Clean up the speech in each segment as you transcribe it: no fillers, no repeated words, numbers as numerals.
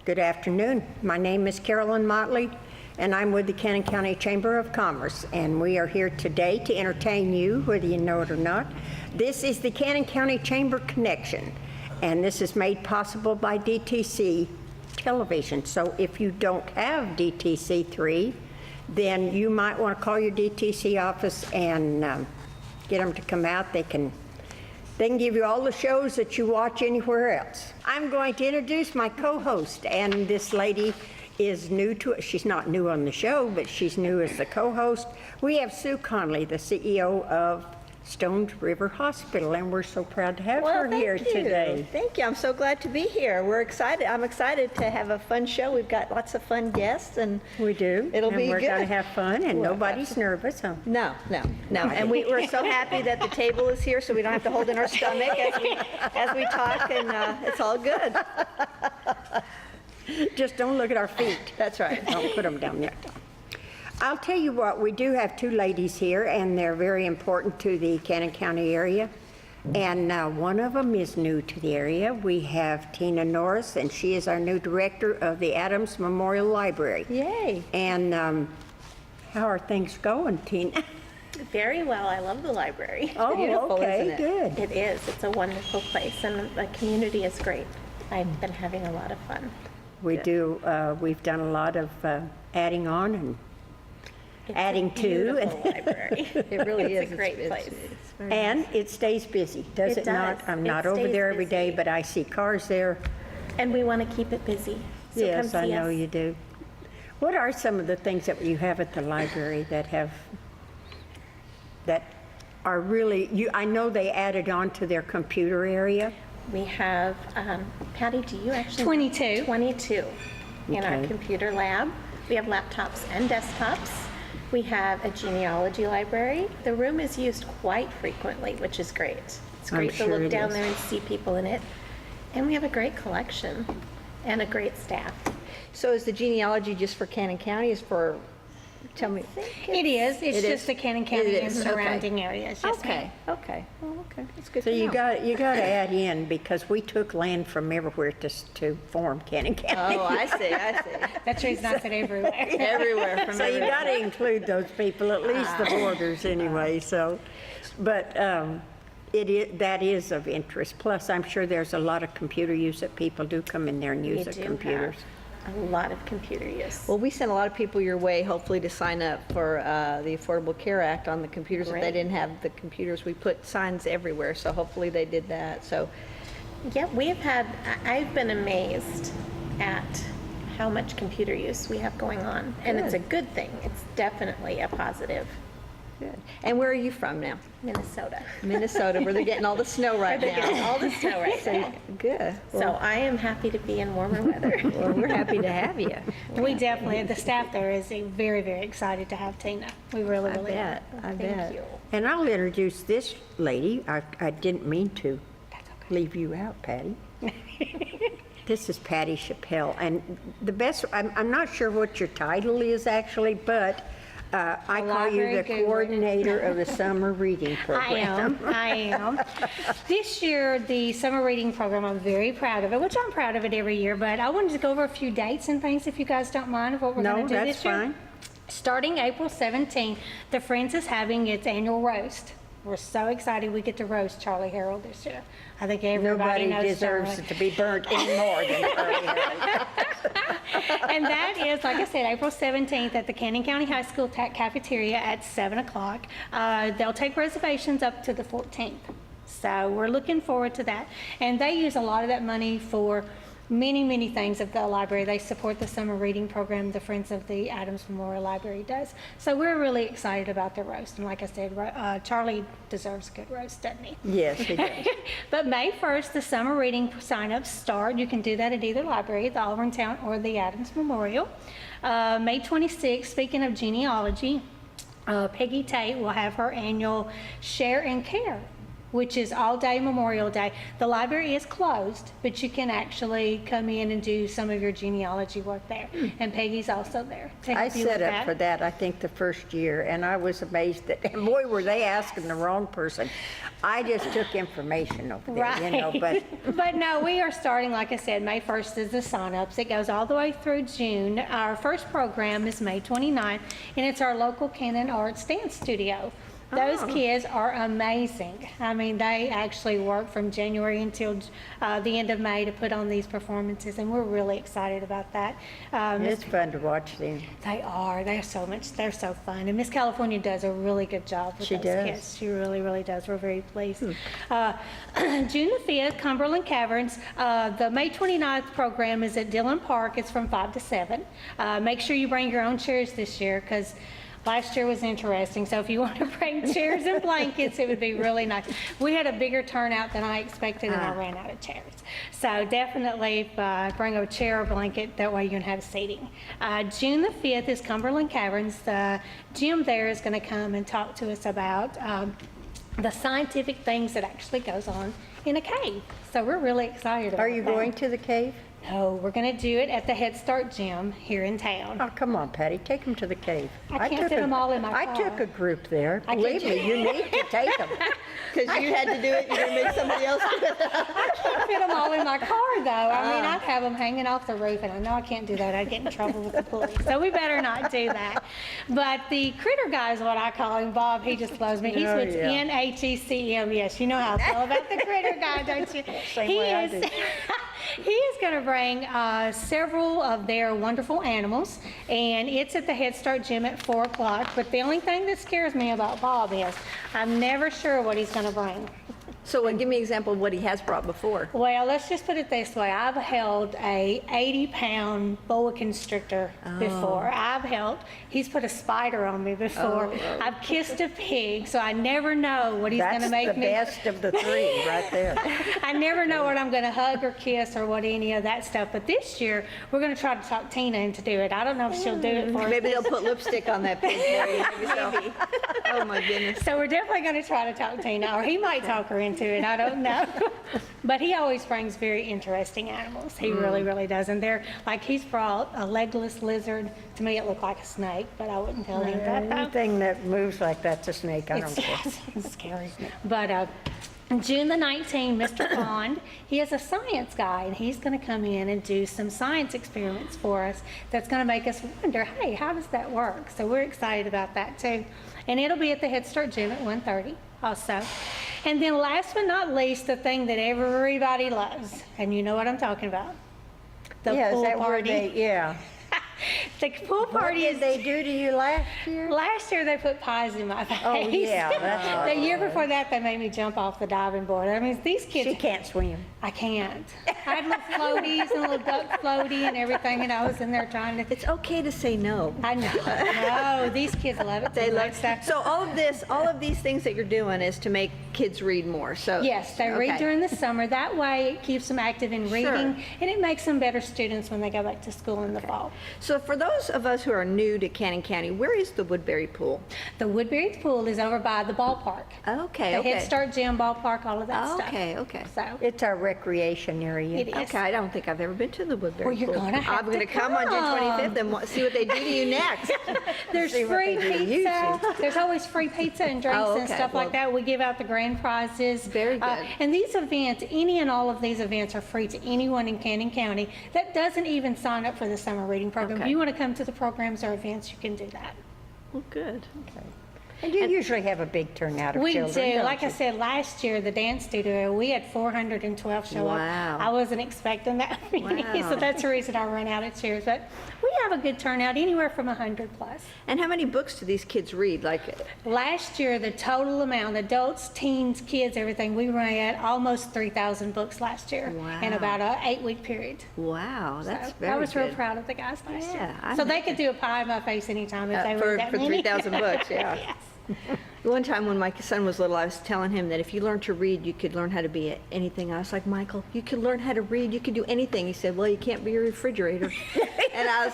Good afternoon. My name is Carolyn Motley, and I'm with the Cannon County Chamber of Commerce, and we are here today to entertain you, whether you know it or not. This is the Cannon County Chamber Connection, and this is made possible by DTC Television. So if you don't have DTC3, then you might want to call your DTC office and get them to come out. They can give you all the shows that you watch anywhere else. I'm going to introduce my co-host, and this lady is new to it. She's not new on the show, but she's new as the co-host. We have Sue Conley, the CEO of Stones River Hospital, and we're so proud to have her here today. Thank you. I'm so glad to be here. We're excited. I'm excited to have a fun show. We've got lots of fun guests, and we do. It'll be we're good. going to have fun, and nobody's nervous, huh? No. And we're so happy that the table is here, so we don't have to hold in our stomach as we talk, and it's all good. Just don't look at our feet. That's right. Don't put them down there. I'll tell you what, we do have two ladies here, and they're very important to the Cannon County area. And one of them is new to the area. We have Tina Norris, and she is our new director of the Adams Memorial Library. Yay. And how are things going, Tina? Very well. I love the library. Oh, beautiful, okay, isn't it? good. It is. It's a wonderful place, and the community is great. I've been having a lot of fun. We do, we've done a lot of adding on and It's adding a to. beautiful library. It really It's is. a great place. It's very And nice. it stays busy, does It it not? does. I'm It not over stays there every day, busy. but I see cars there. And we want to keep it busy. So Yes, come I see know us. you do. What are some of the things that you have at the library that are really, I know they added on to their computer area? We have, Patty, do you actually? 22. 22 in our Okay. computer lab. We have laptops and desktops. We have a genealogy library. The room is used quite frequently, which is great. It's I'm great to sure look it down is. there and see people in it. And we have a great collection and a great staff. So is the genealogy just for Cannon County? Is for, tell me. It is. It's It just is. the Cannon County It and is, surrounding areas. Yes, ma'am. Okay. Well, okay. That's good So to you know. got to add in, because we took land from everywhere to form Cannon County. Oh, I see. That's the reason I said everywhere. Everywhere from So you everywhere. got to include those people, at least the borders anyway, so. But that is of interest. Plus, I'm sure there's a lot of computer use that people do come in there and use We the do computers. have a lot of computer use. Well, we sent a lot of people your way, hopefully to sign up for the Affordable Care Act on the computers. If they Great. didn't have the computers, we put signs everywhere, so hopefully they did that. So, Yeah, I've been amazed at how much computer use we have going on. And it's a good thing. It's definitely a positive. good. And where are you from now? Minnesota. Minnesota, where they're getting all the snow right They're getting now. all the snow right now. Good. So I am happy to be in warmer weather. Well, we're happy to have you. We definitely, the staff there is very, very excited to have Tina. We really, I really bet. I bet. Thank you. And I'll introduce this lady. I didn't mean to That's okay. leave you out, Patty. This is Patty Chappelle, and I'm not sure what your title is actually, but I call you library the guru. coordinator of the summer reading program. I am. This year, the summer reading program, I'm very proud of it, which I'm proud of it every year, but I wanted to go over a few dates and things, if you guys don't mind, of what we're No, going to do that's this year. fine. Starting April 17th, the Friends is having its annual roast. We're so excited we get to roast Charlie Harold this year. I think everybody Nobody knows deserves Charlie. it to be burnt any more than Charlie Harold. And that is, like I said, April 17th at the Cannon County High School cafeteria at 7 o'clock. They'll take reservations up to the 14th. So we're looking forward to that. And they use a lot of that money for many, many things at the library. They support the summer reading program the Friends of the Adams Memorial Library does. So we're really excited about the roast. And like I said, Charlie deserves a good roast, doesn't he? Yes, he does. But May 1st, the summer reading sign-ups start. You can do that at either library, the Auburn or the Adams Memorial. May 26th, speaking of genealogy, Peggy Tate will have her annual Share and Care which is all day Memorial Day. The library is closed, but you can actually come in and do some of your genealogy work there. And Peggy's also there to I help you with set up for that, I think, the first year, and I was amazed that, and boy, were they asking the wrong person. I just took information over there, you know, but But no, we are starting, like I said, May 1st is the sign-ups. It goes all the way through June. Our first program is May 29th, and it's our local Canon Arts Dance Studio. Those kids are amazing. I mean, they actually work from January until the end of May to put on these performances, and we're really excited about that. it's fun to watch them. They are. They're so fun. And Miss California does a really good job with She those does. kids. She really, really does. We're very pleased. June the 5th, Cumberland Caverns. The May 29th program is at Dillon Park. It's from 5 to 7. Make sure you bring your own chairs this year because last year was interesting. So if you want to bring chairs and blankets, it would be really nice. We had a bigger turnout than I expected, and I ran out of chairs. So definitely bring a chair or blanket. That way you can have seating. June the 5th is Cumberland Caverns. The Jim there is going to come and talk to us about the scientific things that actually goes on in a cave. So we're really excited about Are you that. going to the cave? No, we're going to do it at the Head Start gym here in town. Oh, come on, Patty, take them to the cave. I can't took fit 'em all in my I car. took a group there. I Believe can't me, you need to take them. Because you had to do it, you're going to make somebody else do it. I can't fit them all in my car, though. I mean, I'd have them hanging off the roof, and I know I can't do that. I'd get in trouble with the police. So we better not do that. But the critter guy is what I call him, Bob. He just blows me. He's Oh, with yeah. NHECM. Yes, you know how I feel about the critter guy, don't you? Same He way I is. do. He is going to bring several of their wonderful animals, and it's at the Head Start gym at 4 o'clock. But the only thing that scares me about Bob is I'm never sure what he's going to bring. So give me an example of what he has brought before. Well, let's just put it this way. I've held a 80-pound boa constrictor before. He's put a spider on me before. I've kissed a pig, so I never know what he's going That's to make the me. best of the three right there. I never know what I'm going to hug or kiss or what any of that stuff. But this year, we're going to try to talk Tina into do it. I don't know if she'll do it for us. Maybe they'll put lipstick on that pig for you. Maybe so. Oh, my goodness. So we're definitely going to try to talk Tina, or he might talk her into it. I don't know. But he always brings very interesting animals. He really, really does. And they're like he's brought a legless lizard. To me, it looked like a snake, but I wouldn't tell him that. Though. Anything that moves like that's a snake, I don't care. It's scary. But June the 19th, Mr. Pond, he is a science guy, and he's going to come in and do some science experiments for us that's going to make us wonder, hey, how does that work? So we're excited about that, too. And it'll be at the Head Start gym at 1:30 also. And then last but not least, the thing that everybody loves, and you know what I'm talking about, the Yeah, is pool that where party. yeah. The pool What party did is... they do to you last year? Last year, they put pies in my face. Oh, yeah, that's right. The year before that, they made me jump off the diving board. I mean, these kids... She can't swim. I can't. I had little floaties and a little duck floaty and everything, and I was in there trying to... It's okay to say no. I know. No, these kids love it. They too love much. So- So all of these things that you're doing is to make kids read more. So Yes, they read okay. during the summer. That way, it keeps them active in reading, and it makes them better students when they go back to school in the fall. So for those of us who are new to Cannon County, where is the Woodbury Pool? The Woodbury Pool is over by the ballpark. Okay, The okay. Head Start gym, ballpark, all of that stuff. Okay, okay. So, It's our recreation area. it is. Okay, I don't think I've ever been to the Woodbury Well, you're Pool. gonna have I'm going to to come on June come. 25th and see what they do to you next. There's See what free they do to you, pizza. There's always free pizza and drinks Oh, and okay. stuff like Well, that. We give out the grand prizes. Very good. And these events, any and all of these events are free to anyone in Cannon County that doesn't even sign up for the summer reading program. If Okay. you want to come to the programs or events, you can do that. Well, good. And you usually have a big turnout of We children, do. don't Like I you? said, last year, the dance studio, we had 412 show Wow. up. I wasn't expecting that many, Wow. so that's the reason I ran out of chairs. But we have a good turnout, anywhere from 100 plus. And how many books do these kids read? Like, Last year, the total amount, adults, teens, kids, everything, we ran almost 3,000 books last year in Wow. about an 8-week period. wow, that's very I was real good. proud of the guys last Yeah, year. I So they bet. could do a pie in my face anytime if they For read that many. 3,000 books, yeah. Yes. One time when my son was little, I was telling him that if you learn to read, you could learn how to be anything. I was like, Michael, you could learn how to read, you could do anything. He said, well, you can't be a refrigerator. And I was,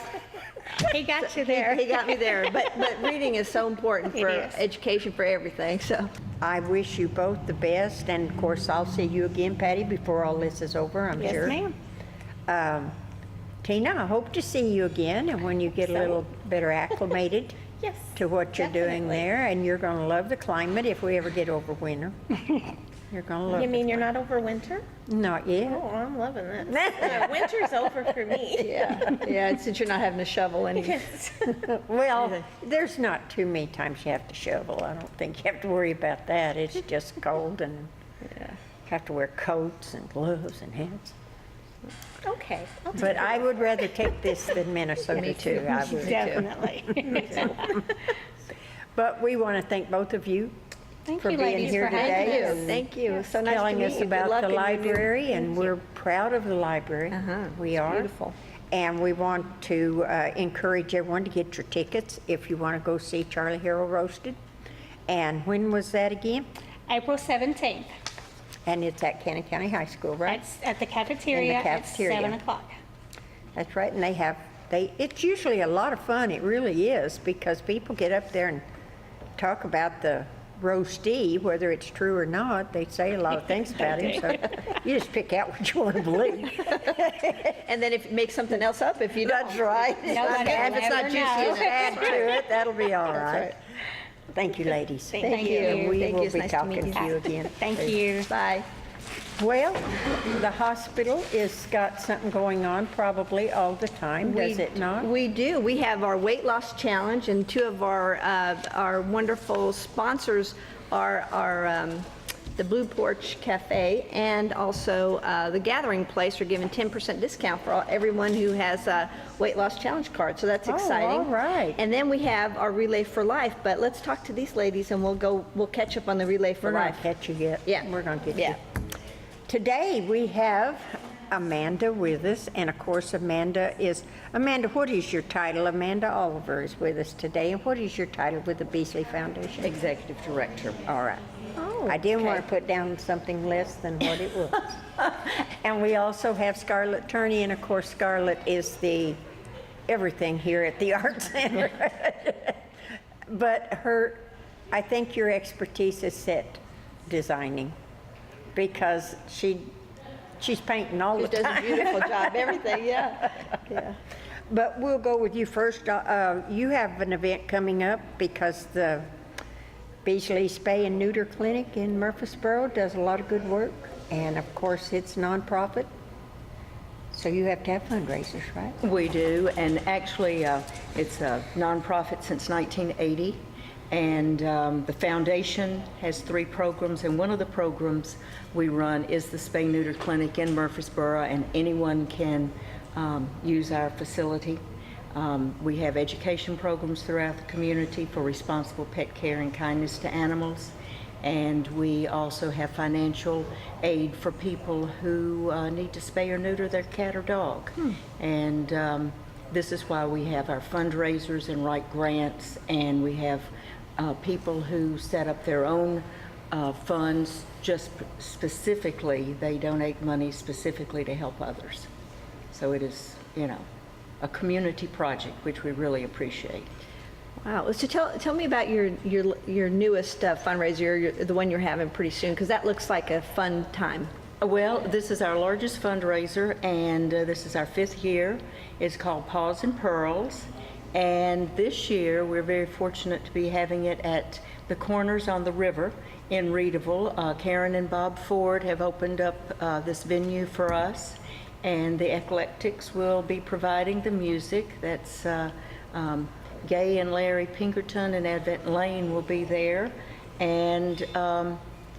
He got you there. he got me there. But reading is so important It for is. education, for everything, so. I wish you both the best, and of course, I'll see you again, Patty, before all this is over, I'm sure. Yes, ma'am. Tina, I hope to see you again, and when you get a little better acclimated Yes. to what you're doing definitely. there, and you're going to love the climate if we ever get over winter. You're going to love You it. mean you're not over winter? Not yet. Oh, I'm loving this. Yeah, winter's over for me. Yeah, since you're not having to shovel any. Yes. Well, there's not too many times you have to shovel. I don't think you have to worry about that. It's just cold, and you have to wear coats and gloves and hats. Okay. I'll But I would rather take this than Minnesota too. I would. Definitely. But we want to thank both of you Thank for you, being ladies, here for having today. us. and Thank you. So nice to telling meet us you. Good about luck the in your new- library, and we're proud of the library. We are. beautiful. And we want to encourage everyone to get your tickets if you want to go see Charlie Harrell Roasted. And when was that again? April 17th. And it's at Cannon County High School, right? At the cafeteria at cafeteria. 7 o'clock. That's right, and it's usually a lot of fun, it really is, because people get up there and talk about the roastee, whether it's true or not. They say a lot of things about him, so you just pick out what you want to believe. And then if make something else up if you don't. That's right. Nobody And will if it's not ever juicy, know. just add to it, that'll be all right. right. Thank you, ladies. Thank you. And we Thank will you. It's be nice to meet talking you. to you again. Thank you. Bye. Well, the hospital is got something going on probably all the time, does it not? We do. We have our weight loss challenge, and two of our wonderful sponsors are the Blue Porch Cafe and also the Gathering Place are giving 10% discount for everyone who has a weight loss challenge card. So that's Oh, exciting. all right. And then we have our Relay for Life. But let's talk to these ladies, and we'll catch up on the Relay for We're not Life. catch you yet. Yeah. We're going to get Yeah. you. Today, we have Amanda with us, and of course, Amanda, what is your title? Amanda Oliver is with us today, and what is your title with the Beasley Foundation? Executive Director. All right. Oh, I didn't want to okay. put down something less than what it was. And we also have Scarlett Turney, and of course, Scarlett is the everything here at the Art Center. But I think your expertise is set designing, because she's painting all She the does a time. beautiful job, everything, yeah. Yeah. But we'll go with you first. You have an event coming up because the Beasley Spay and Neuter Clinic in Murfreesboro does a lot of good work. And of course, it's nonprofit. So you have to have fundraisers, right? We do, and actually, it's a nonprofit since 1980, and the foundation has 3 programs, and one of the programs we run is the Spay Neuter Clinic in Murfreesboro, and anyone can use our facility. We have education programs throughout the community for responsible pet care and kindness to animals. And we also have financial aid for people who need to spay or neuter their cat or dog. And this is why we have our fundraisers and write grants, and we have people who set up their own funds just specifically. They donate money specifically to help others. So it is, a community project, which we really appreciate. Wow. So tell me about your newest fundraiser, the one you're having pretty soon, because that looks like a fun time. Well, this is our largest fundraiser, and this is our 5th year. It's called Paws and Pearls, and this year we're very fortunate to be having it at the Corners on the River in Reedville. Karen and Bob Ford have opened up this venue for us, and the Eclectics will be providing the music. That's Gay and Larry Pinkerton and Advent Lane will be there, and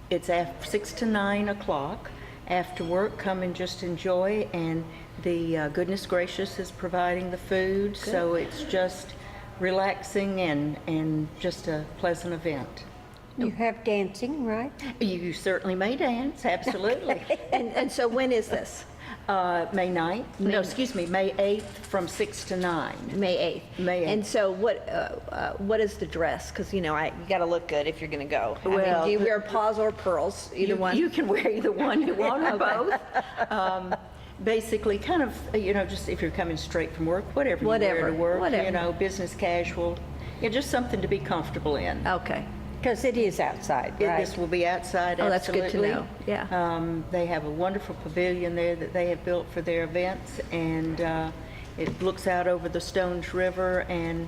it's at 6 to 9 o'clock. After work, come and just enjoy, and the Goodness Gracious is providing the food, so it's just relaxing and just a pleasant event. You have dancing, right? You certainly may dance, absolutely. And so when is this? May 9th, no, excuse me, May 8th from 6 to 9. May 8th. May 8th. And so what is the dress? Because, you got to look good if you're going to go. Well, do you wear paws or pearls? Either one? You can wear either one you want or both. Basically, kind of, just if you're coming straight from work, whatever you wear to work, Whatever. business casual, just something to be comfortable in. Okay. Because it is outside, right? This will be outside, Oh, that's good to absolutely. know. Yeah. They have a wonderful pavilion there that they have built for their events, and it looks out over the Stones River, and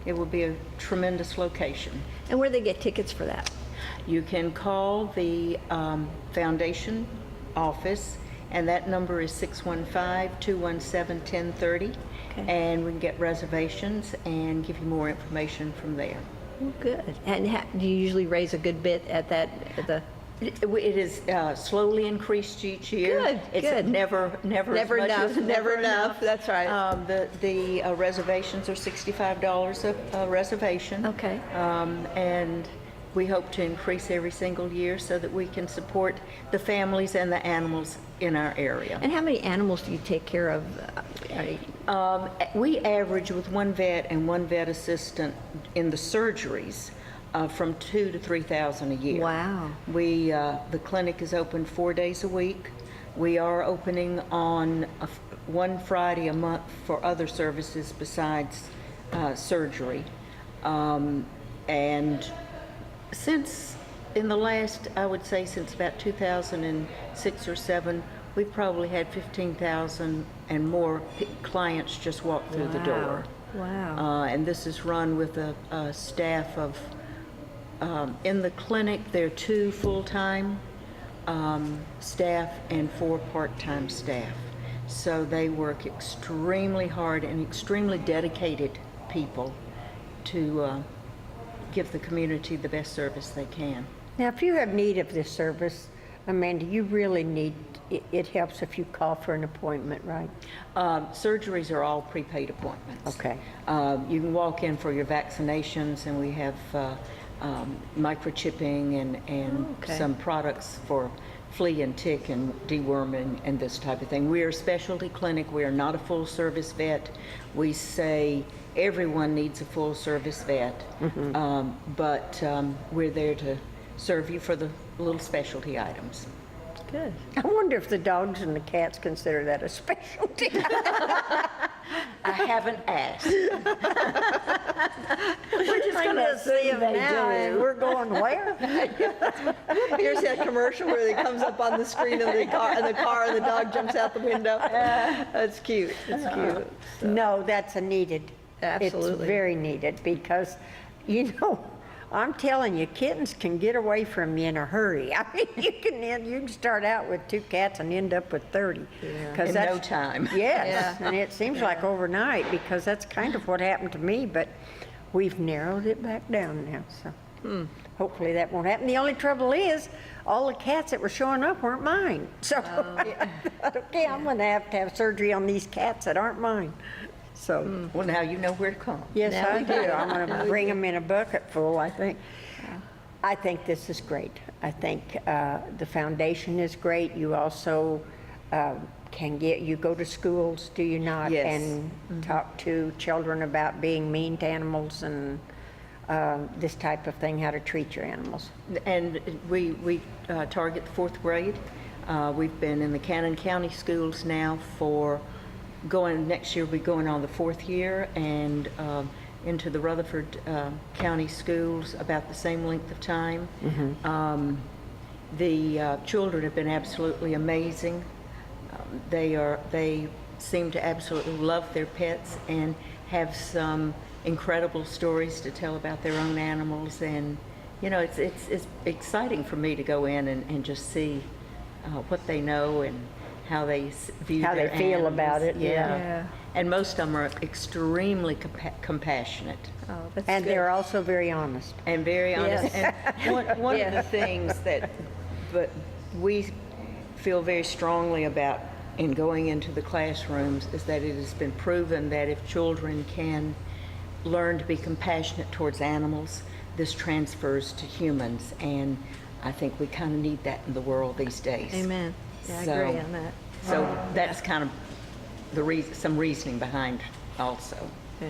it will be a tremendous location. And where do they get tickets for that? You can call the foundation office, and that number is 615-217-1030, Okay. and we can get reservations and give you more information from there. Oh, good. And do you usually raise a good bit at that, at the? It is slowly increased each year. Good, It's good. never as Never much enough, as never enough, that's right. The reservations are $65 a reservation. Okay. And we hope to increase every single year so that we can support the families and the animals in our area. And how many animals do you take care of? We average with one vet and one vet assistant in the surgeries from 2,000 to 3,000 a year. Wow. The clinic is open 4 days a week. We are opening on one Friday a month for other services besides surgery. And since in the last, I would say since about 2006 or 7, we've probably had 15,000 and more clients just walk through the door. Wow. And this is run with a staff of, in the clinic, there are 2 full-time staff and 4 part-time staff. So they work extremely hard and extremely dedicated people to give the community the best service they can. Now, if you have need of this service, Amanda, you really need, it helps if you call for an appointment, right? Surgeries are all prepaid appointments. Okay. You can walk in for your vaccinations, and we have microchipping and Okay. some products for flea and tick and deworming and this type of thing. We are a specialty clinic. We are not a full-service vet. We say everyone needs a full-service vet, but we're there to serve you for the little specialty items. Good. I wonder if the dogs and the cats consider that a specialty. I haven't asked. We're just going to see them now, and we're going where? You ever see that commercial where it comes up on the screen of the car and the dog jumps out the window? That's cute. That's cute. No, that's a needed. Absolutely. It's very needed because, you know, I'm telling you, kittens can get away from you in a hurry. I mean, you can start out with 2 cats and end up with 30. In no time. Yes, and it seems like overnight because that's kind of what happened to me, but we've narrowed it back down now, so hopefully that won't happen. The only trouble is, all the cats that were showing up weren't mine. So, okay, I'm gonna have surgery on these cats that aren't mine. So, Well, now you know where to come. yes, Now I we do. do. I'm gonna bring them in a bucket full, I think. I think this is great. I think the foundation is great. You also you go to schools, do you not? Yes. And talk to children about being mean to animals and this type of thing, how to treat your animals. And we target the 4th grade. We've been in the Cannon County schools now next year we'll be going on the 4th year, and into the Rutherford County schools about the same length of time. The children have been absolutely amazing. They seem to absolutely love their pets and have some incredible stories to tell about their own animals, and you know, it's exciting for me to go in and just see what they know and how they view How their they feel animals. about it, yeah. Yeah. And most of them are extremely compassionate Oh, that's And good. they're also very honest. and very honest. Yes. And one of Yeah. the things that we feel very strongly about in going into the classrooms is that it has been proven that if children can learn to be compassionate towards animals, this transfers to humans. And I think we kind of need that in the world these days. Amen. Yeah, I So- agree on that. So that's kind of some reasoning behind also. Yeah.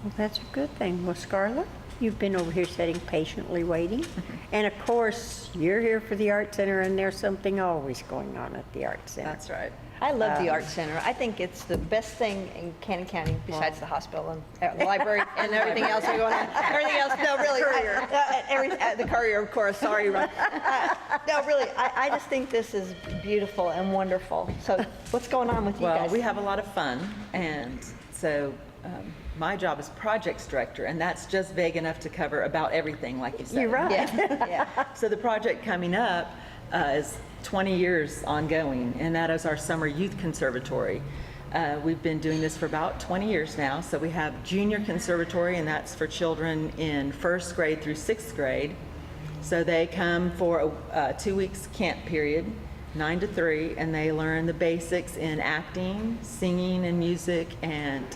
Well, that's a good thing. Well, Scarlett, you've been over here sitting patiently waiting. And of course, you're here for the Art Center, and there's something always going on at the Art Center. That's right. I love the Art Center. I think it's the best thing in Cannon County besides the hospital and the library and everything else going on. Everything else, no, really. The Courier, of course, sorry, Ron. No, really, I just think this is beautiful and wonderful. So what's going on with you Well, guys? we have a lot of fun, and so my job is projects director, and that's just vague enough to cover about everything, like you said. You're right. Yeah. So the project coming up is 20 years ongoing, and that is our Summer Youth Conservatory. We've been doing this for about 20 years now, so we have Junior Conservatory, and that's for children in first grade through sixth grade. So they come for a 2 weeks camp period, 9 to 3, and they learn the basics in acting, singing and music, and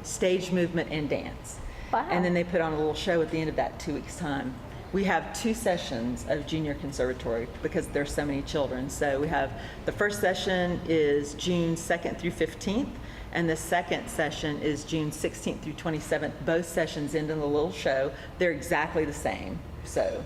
stage movement and dance. Wow. And then they put on a little show at the end of that 2 weeks' time. We have 2 sessions of Junior Conservatory because there's so many children. So we have, the first session is June 2nd through 15th, and the second session is June 16th through 27th. Both sessions end in a little show. They're exactly the same, so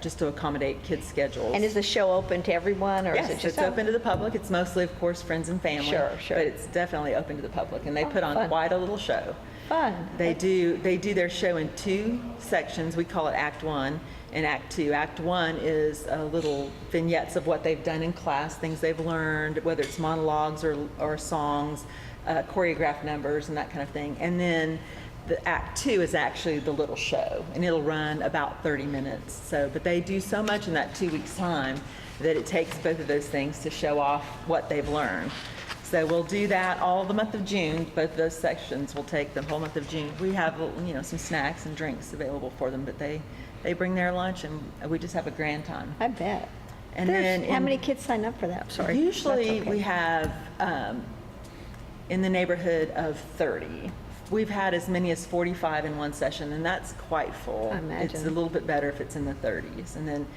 just to accommodate kids' schedules. And is the show open to everyone, or is Yes, it just? it's open to the public. It's mostly, of course, friends and family. Sure, sure. But it's definitely open to the public, and they put on fun. quite a little show. Fun. They do their show in 2 sections. We call it Act 1 and Act 2. Act 1 is little vignettes of what they've done in class, things they've learned, whether it's monologues or songs, choreographed numbers and that kind of thing. And then the Act 2 is actually the little show, and it'll run about 30 minutes. So, but they do so much in that 2 weeks' time that it takes both of those things to show off what they've learned. So we'll do that all the month of June. Both of those sections will take the whole month of June. We have, some snacks and drinks available for them, but they bring their lunch, and we just have a grand time. I bet. And then How in- many kids sign up for that? Sorry. Usually That's okay. we have in the neighborhood of 30. We've had as many as 45 in one session, and that's quite full. I imagine. It's a little bit better if it's in the 30s. And then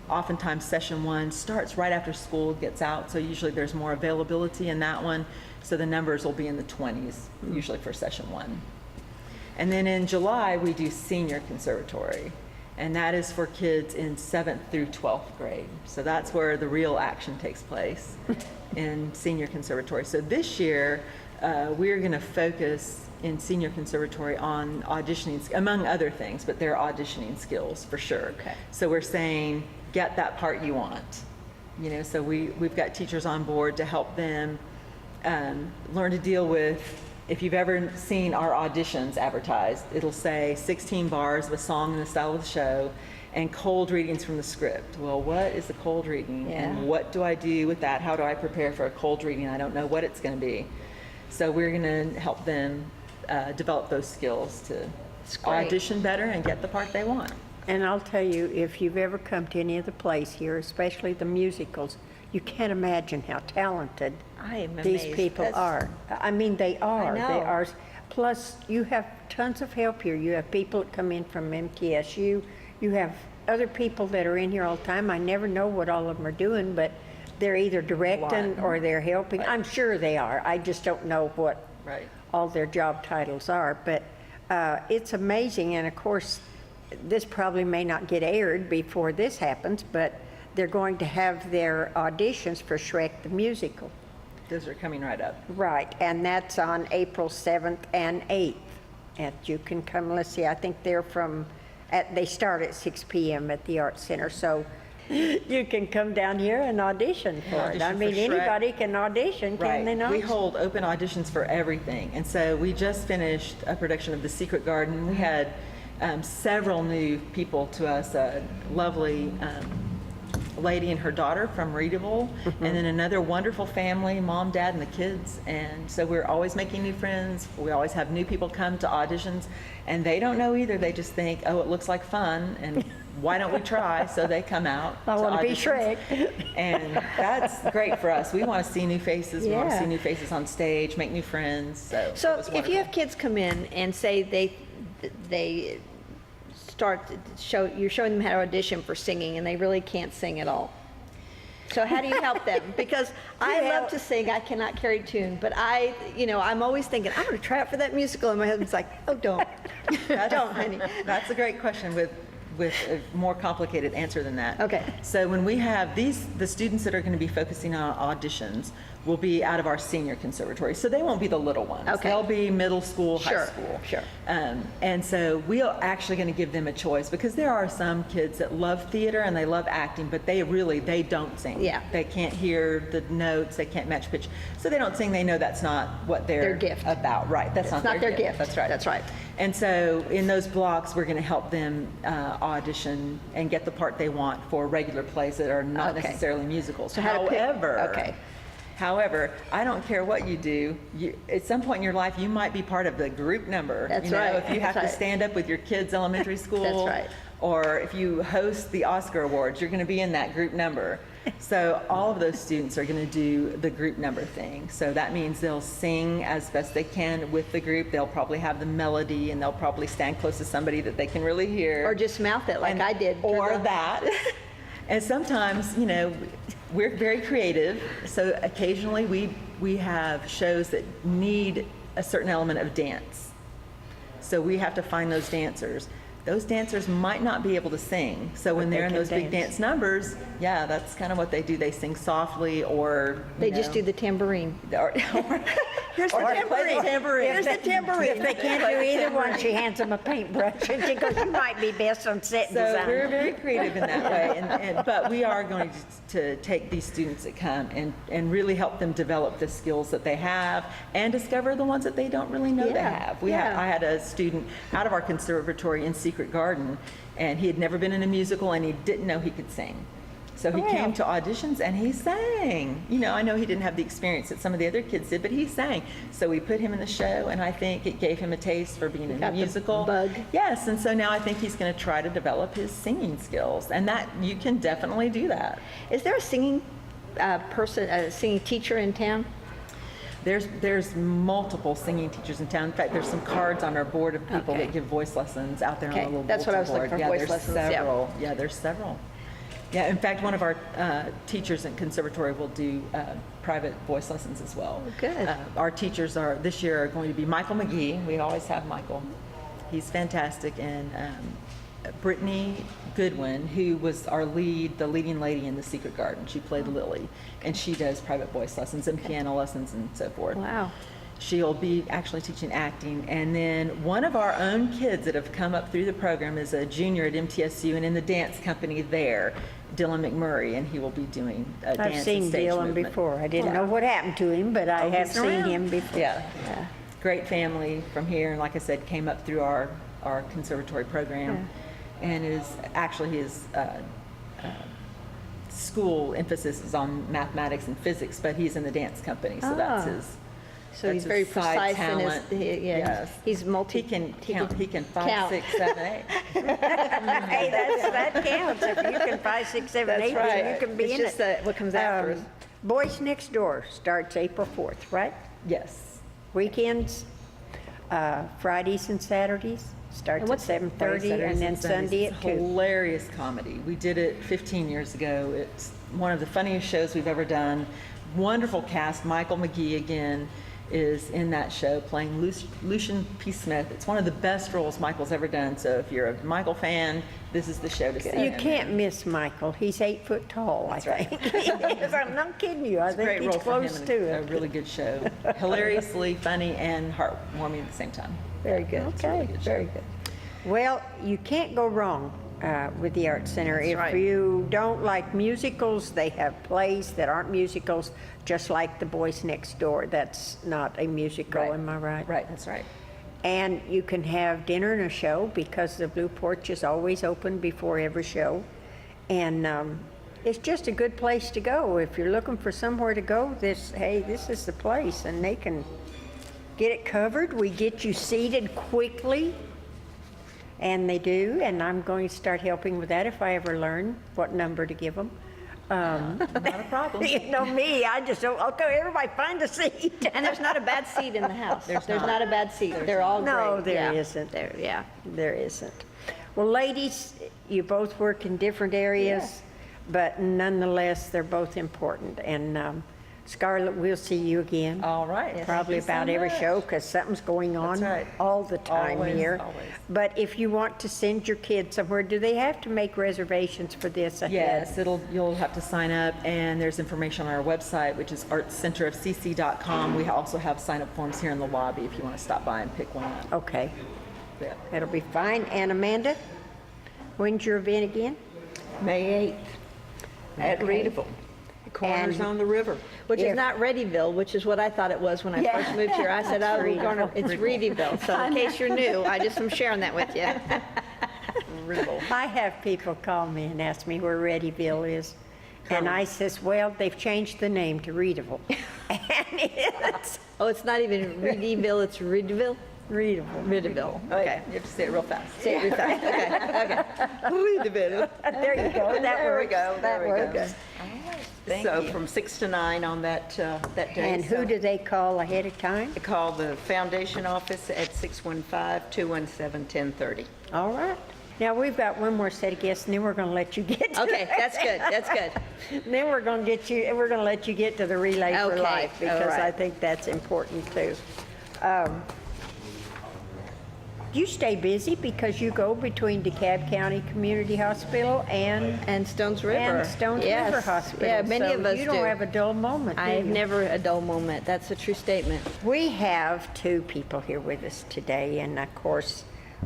oftentimes session 1 starts right after school gets out, so usually there's more availability in that one. So the numbers will be in the 20s, usually for session 1. And then in July, we do Senior Conservatory, and that is for kids in 7th through 12th grade. So that's where the real action takes place in Senior Conservatory. So this year, we're going to focus in Senior Conservatory on auditioning, among other things, but their auditioning skills for sure. Okay. So we're saying, get that part you want. So we've got teachers on board to help them learn to deal with, if you've ever seen our auditions advertised, it'll say 16 bars of a song in the style of the show and cold readings from the script. Well, what is a cold reading? Yeah. And what do I do with that? How do I prepare for a cold reading? I don't know what it's going to be. So we're going to help them develop those skills to great. audition better and get the part they want. And I'll tell you, if you've ever come to any of the plays here, especially the musicals, you can't imagine how talented I am these amazed. people That's- are. I mean, they are. They know. are. Plus, you have tons of help here. You have people that come in from MTSU. You have other people that are in here all the time. I never know what all of them are doing, but they're either directing or they're helping. I'm sure they are. I just don't know what Right. all their job titles are. But it's amazing. And of course, this probably may not get aired before this happens, but they're going to have their auditions for Shrek the Musical. Those are coming right up. Right, and that's on April 7th and 8th. And you can come, let's see, I think they're they start at 6 p.m. at the Art Center, so you can come down here and audition for it. I Audition for mean, Shrek. anybody can audition, can they not? We hold open auditions for everything. And so we just finished a production of The Secret Garden. We had several new people to us, a lovely lady and her daughter from Readable, and then another wonderful family, mom, dad, and the kids. And so we're always making new friends. We always have new people come to auditions, and they don't know either. They just think, oh, it looks like fun, and why don't we try? So they come out I to want to be auditions. Shrek. And that's great for us. We want to see new faces. We want to Yeah. see new faces on stage, make new friends. So, it So was if you wonderful. have kids come in and say they start you're showing them how to audition for singing and they really can't sing at all. So how do you help them? Because I love to sing, I cannot carry tune, but I'm always thinking, I'm going to try out for that musical, and my husband's like, oh, don't, don't, honey. That's a great question. With with a more complicated answer than that. Okay. So when we have the students that are going to be focusing on auditions will be out of our senior conservatory. So they won't be the little ones. Okay. They'll be middle school, high Sure, school. sure. And so we are actually going to give them a choice because there are some kids that love theater and they love acting, but they don't sing. Yeah. They can't hear the notes, they can't match pitch. So they don't sing, they know that's not what they're Their gift. about. Right, that's It's not their gift. That's right. That's right. And so in those blocks, we're going to help them audition and get the part they want for regular plays that are not Okay. necessarily musicals. So how to pick- okay. However, I don't care what you do, at some point in your life, you might be part of the group number. That's You know, right, if you have that's to right. stand up with your kids' elementary school. right. Or if you host the Oscar Awards, you're going to be in that group number. So all of those students are going to do the group number thing. So that means they'll sing as best they can with the group. They'll probably have the melody and they'll probably stand close to somebody that they can really hear. Or just mouth it like And- I did. Or that. And sometimes, you know, we're very creative. So occasionally we have shows that need a certain element of dance. So we have to find those dancers. Those dancers might not be able to sing. So when they they're in can those big dance. dance numbers, yeah, that's kind of what they do. They sing softly or, They just do the tambourine. Here's the Or play the tambourine. Here's the tambourine. If they can't do either one, she hands them a paintbrush and she goes, you might be best on set So we're design. very creative in that way, but we are going to take these students that come and really help them develop the skills that they have and discover the ones that they don't really know they Yeah, have. yeah. I had a student out of our conservatory in Secret Garden, and he had never been in a musical, and he didn't know he could sing. So he came to auditions and he sang. You know, I know he didn't have the experience that some of the other kids did, but he sang. So we put him in the show, and I think it gave him a taste for being in a got the musical. bug. Yes, and so now I think he's going to try to develop his singing skills, and that you can definitely do that. Is there a singing person, a singing teacher in town? There's multiple singing teachers in town. In fact, there's some cards on our board of people Okay. that give voice lessons out there on Okay, the little that's what I was bulletin looking board. for, voice lessons, There's yeah. several. Yeah, there's several. Yeah, in fact, one of our teachers in conservatory will do private voice lessons as well. Good. Our teachers this year are going to be Michael McGee. We always have Michael. He's fantastic. And Brittany Goodwin, who was the leading lady in The Secret Garden. She played Lily, and she does private voice lessons and piano lessons and so forth. Wow. She'll be actually teaching acting. And then one of our own kids that have come up through the program is a junior at MTSU and in the dance company there, Dylan McMurray, and he will be doing I've dance and seen stage Dylan movement. before. I didn't know what happened to him, but I Oh, have he's seen around. him before. Yeah. Great family from here, and like I said, came up through our conservatory program, and his school emphasis is on mathematics and physics, but he's in the dance company, so that's Ah. his. So he's that's very his side precise in his, talent. yeah, Yes. he's multi. He can count. He can 5, count. 6, 7, 8. Hey, that counts. If you can 5, 6, 7, That's 8, then right. you can be It's in just it. what comes after us. Boys Next Door starts April 4th, right? Yes. Weekends, Fridays and Saturdays, starts at what's 7:30, Saturdays and then Sundays. Sunday It's at 2. hilarious comedy. We did it 15 years ago. It's one of the funniest shows we've ever done. Wonderful cast. Michael McGee again is in that show playing Lucian P. Smith. It's one of the best roles Michael's ever done. So if you're a Michael fan, this is the show to see. You him can't in. miss Michael. He's 8 foot tall, I right. think. I'm not kidding you. I think Great he's role for him close and to a it. really good show. Hilariously funny and heartwarming at the same time. Very good. It's a really Okay, good show. Very good. Well, you can't go wrong with the Art Center. If right. you don't like musicals, they have plays that aren't musicals, just like The Boys Next Door. That's not a musical, Right. am I right? Right, that's right. And you can have dinner and a show because the Blue Porch is always open before every show. And it's just a good place to go. If you're looking for somewhere to go, this is the place, and they can get it covered. We get you seated quickly, and they do, and I'm going to start helping with that if I ever learn what number to give them. Not a problem. You know me, I just don't, okay, everybody find a seat. And there's not a bad seat in the house. There's There's not. not a bad seat. They're all great. No, there Yeah. isn't. There, yeah. There isn't. Well, ladies, you both work in different areas, but nonetheless, they're both important. And Scarlett, we'll see you again. All right. Thank Probably you so about every much. show, because something's going on right. all the time Always, here. always. But if you want to send your kids somewhere, do they have to make reservations for this ahead? Yes, you'll have to sign up, and there's information on our website, which is artscenterofcc.com. We also have sign-up forms here in the lobby if you want to stop by and pick one up. Okay, Yeah. that'll be fine. And Amanda, when's your event again? May 8th at Okay. Reedville. Corners And- on the river. Which If- is not Readyville, which is what I thought it was when I Yeah. first moved here. I said, oh, we're going to, it's Readyville. So in case you're new, I just am sharing that with you. I have people call me and ask me where Readyville is. And I says, well, they've changed the name to Readville. And it's Oh, it's not even Readyville, it's Readyville? Readville. Readyville, okay. You have to say it real fast. Say it real fast. Okay, okay. There you go, that There we works. go, That there we go. works. So from 6 to 9 on that day. And who So do they call ahead of time? Call the foundation office at 615-217-1030. All right. Now, we've got one more set of guests, and then we're going to let you get to Okay, that's good, that's good. Then we're going to let you get to the Relay for Okay, Life, all because I right. think that's important too. You stay busy because you go between DeKalb County Community Hospital and Stones River. Stones Yes. River Hospital. Yeah, many So of us you do. don't have a dull moment, do I've you? never a dull moment. That's a true statement. We have two people here with us today, and of course,